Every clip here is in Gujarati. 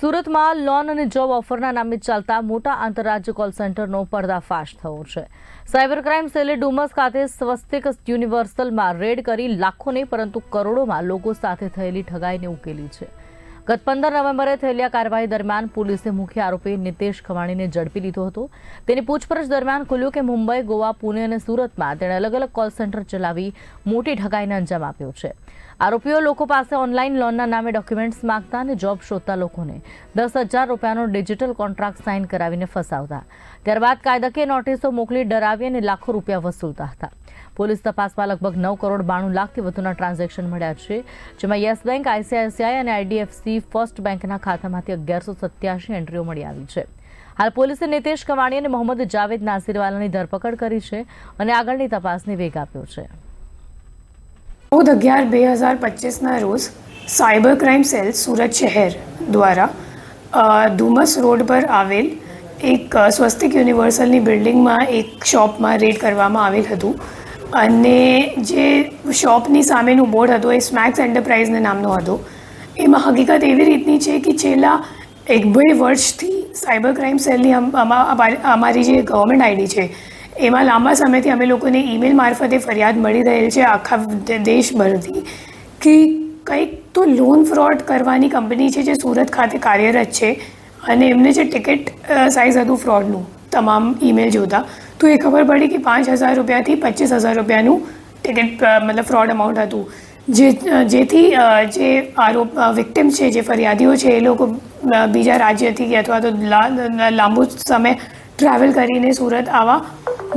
સુરતમાં લોન અને જોબ ઓફરના નામે ચાલતા મોટા આંતરરાજ્ય કોલ સેન્ટરનો પર્દાફાશ થયો છે। સાયબર ક્રાઇમ સેલે ડુમસ ખાતે સ્વસ્તિક યુનિવર્સલમાં રેડ કરી લાખો નહીં પરંતુ કરોડોમાં લોકો સાથે થયેલી ઠગાઈને ઉકેલી છે। ગત 15 નવેમ્બરે થયેલી કાર્યવાહી દરમિયાન પોલીસે મુખ્ય આરોપી નિતેશ ખવાણીને ઝડપી લીધો હતો। તેની પૂછપરછ દરમિયાન ખુલ્યું કે મુંબઈ, ગોવા, પુણે અને સુરતમાં તેણે અલગ અલગ કોલ સેન્ટર ચલાવી મોટી ઠગાઈને અંજામ આપ્યો છે। આરોપીઓ લોકો પાસે ઓનલાઈન લોનના નામે ડોક્યુમેન્ટ્સ માંગતા અને જોબ શોધતા લોકોને 10,000 રૂપિયાનો ડિજિટલ કોન્ટ્રાક્ટ સાઇન કરાવીને ફસાવતા। ત્યારબાદ કાયદાકીય નોટિસો મોકલી ડરાવી અને લાખો રૂપિયા વસૂલતા હતા। પોલીસ તપાસમાં લગભગ 9 કરોડ 92 લાખથી વધુના ટ્રાન્ઝેક્શન મળ્યા છે, જેમાં યસ બેંક, ICICI અને IDFC ફર્સ્ટ બેંકના ખાતામાંથી 1187 એન્ટ્રીઓ મળી આવી છે। હાલ પોલીસે નિતેશ ખવાણી અને મોહમ્મદ જાવેદ નાસિરવાલાની ધરપકડ કરી છે અને આગળની તપાસને વેગ આપ્યો છે। 14/11/2025 રોજ સાયબર ક્રાઇમ સેલ સુરત શહેર દ્વારા ધુમસ રોડ પર આવેલ એક સ્વસ્તિક યુનિવર્સલની બિલ્ડિંગમાં એક શોપમાં રેડ કરવામાં આવેલ હતું અને જે શોપની સામેનું બોર્ડ હતો એ સ્મેક્સ એન્ટરપ્રાઇઝના નામનો હતો। એમાં હકીકત એવી રીતની છે કે છેલ્લા 1-2 વર્ષથી સાયબર ક્રાઇમ સેલની અમારી જે ગવર્મેન્ટ આઈડી છે એમાં લાંબા સમયથી અમે લોકોને ઈમેલ મારફતે ફરિયાદ મળી રહેલ છે આખા દેશભરથી કે કંઈક તો લોન ફ્રોડ કરવાની કંપની છે જે સુરત ખાતે કાર્યરત છે અને એમને જે ટિકિટ સાઇઝ હતું ફ્રોડનું તમામ ઈમેલ જોતા તો એ ખબર પડી કે 5,000 રૂપિયાથી 25,000 રૂપિયાનું ટિકિટ મતલબ ફ્રોડ અમાઉન્ટ હતું જેથી જે વિક્ટિમ છે જે ફરિયાદીઓ છે એ લોકો બીજા રાજ્યથી કે અથવા તો લાંબુ સમય ટ્રાવેલ કરીને સુરત આવવા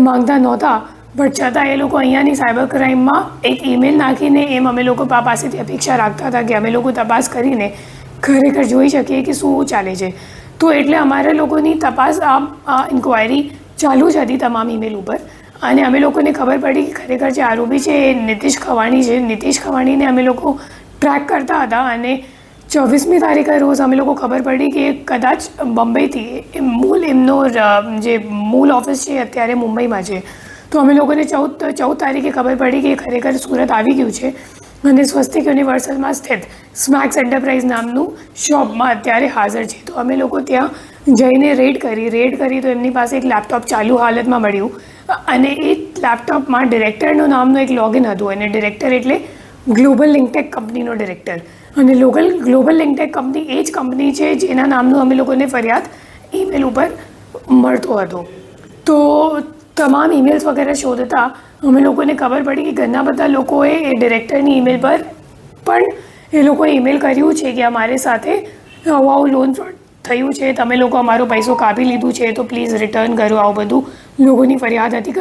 માંગતા નહોતા, બટ છતાં એ લોકો અહીંયાની સાયબર ક્રાઇમમાં એક ઈમેલ નાખીને એમ અમે લોકો પાસેથી અપેક્ષા રાખતા હતા કે અમે લોકો તપાસ કરીને ખરેખર જોઈ શકીએ કે શું ચાલે છે। તો એટલે અમારા લોકોની તપાસ આ ઇન્ક્વાયરી ચાલુ જ હતી તમામ ઈમેલ ઉપર અને અમે લોકોને ખબર પડી કે ખરેખર જે આરોપી છે એ નિતેશ ખવાણી છે। નિતેશ ખવાણીને અમે લોકો ટ્રેક કરતા હતા અને 24મી તારીખે રોજ અમે લોકો ખબર પડી કે કદાચ બોમ્બેથી એમનો જે મૂળ ઓફિસ છે અત્યારે મુંબઈમાં છે। તો અમે લોકોને 14 તારીખે ખબર પડી કે ખરેખર સુરત આવી ગયું છે અને સ્વસ્તિક યુનિવર્સલમાં સ્થિત સ્મેક્સ એન્ટરપ્રાઇઝ નામનું શોપમાં અત્યારે હાજર છે। તો અમે લોકો ત્યાં જઈને રેડ કરી તો એમની પાસે એક લેપટોપ ચાલુ હાલતમાં મળ્યું અને એ લેપટોપમાં ડિરેક્ટરનું નામનું એક લોગિન હતું અને ડિરેક્ટર એટલે ગ્લોબલ લિંકટેક કંપનીનો ડિરેક્ટર અને ગ્લોબલ લિંકટેક કંપની એ જ કંપની છે જેના નામનું અમે લોકોને ફરિયાદ ઈમેલ ઉપર મળતો હતો। તો તમામ ઈમેલ્સ વગેરે શોધતા અમે લોકોને ખબર પડી કે ઘણા બધા લોકોએ એ ડિરેક્ટરની ઈમેલ પર પણ એ લોકોએ ઈમેલ કર્યું છે કે અમારી સાથે આવું લોન ફ્રોડ થયું છે, તમે લોકો અમારો પૈસો કાપી લીધું છે તો પ્લીઝ રિટર્ન કરો, આવું બધું લોકોની ફરિયાદ હતી